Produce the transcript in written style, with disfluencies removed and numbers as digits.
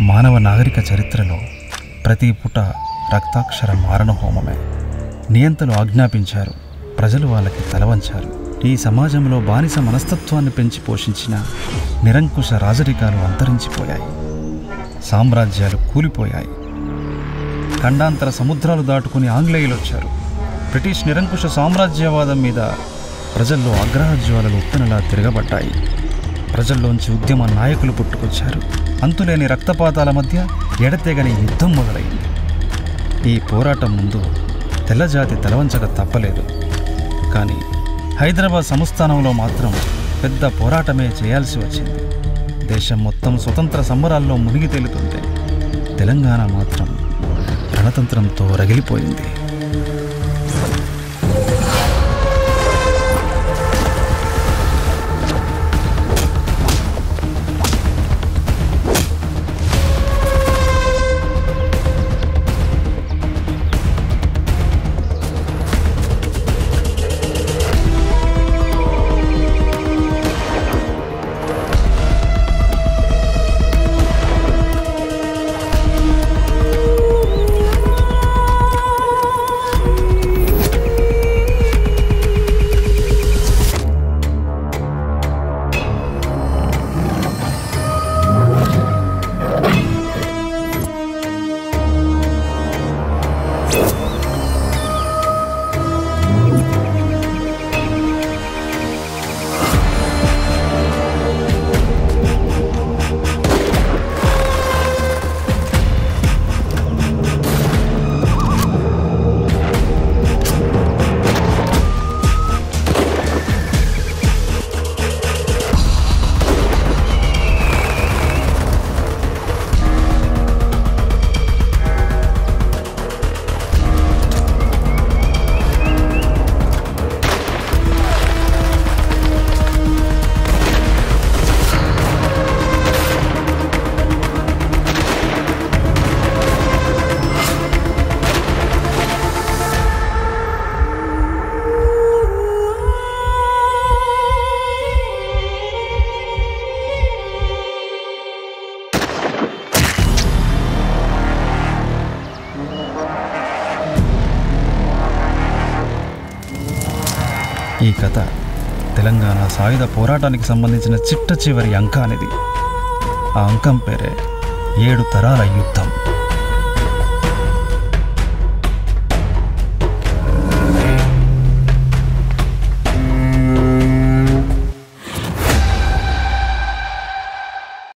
మానవ నాగరిక చరిత్రలో ప్రతి పుట రక్తాక్షర మారణహోమమే. నియంతలు ఆజ్ఞాపించారు, ప్రజలు వాళ్ళకి తలవంచారు. ఈ సమాజంలో బానిస మనస్తత్వాన్ని పెంచి పోషించిన నిరంకుశ రాజరికాలు అంతరించిపోయాయి. సామ్రాజ్యాలు కూలిపోయాయి. ఖండాంతర సముద్రాలు దాటుకుని ఆంగ్లేయులు వచ్చారు. బ్రిటిష్ నిరంకుశ సామ్రాజ్యవాదం మీద ప్రజల్లో ఆగ్రహజ్వాలలు ఉప్పెనలా తిరగబడ్డాయి. ప్రజల్లోంచి ఉద్యమ నాయకులు పుట్టుకొచ్చారు. అంతులేని రక్తపాతాల మధ్య ఎడతెగని యుద్ధం మొదలైంది. ఈ పోరాటం ముందు తెల్లజాతి తలవంచక తప్పలేదు. కానీ హైదరాబాద్ సంస్థానంలో మాత్రం పెద్ద పోరాటమే చేయాల్సి వచ్చింది. దేశం మొత్తం స్వతంత్ర సంబరాల్లో మునిగి తేలుతుంటే తెలంగాణ మాత్రం రణతంత్రంతో రగిలిపోయింది. ఈ కథ తెలంగాణ సాయుధ పోరాటానికి సంబంధించిన చిట్ట చివరి అంకానిది. ఆ అంకం పేరే 7 తరాల యుద్ధం.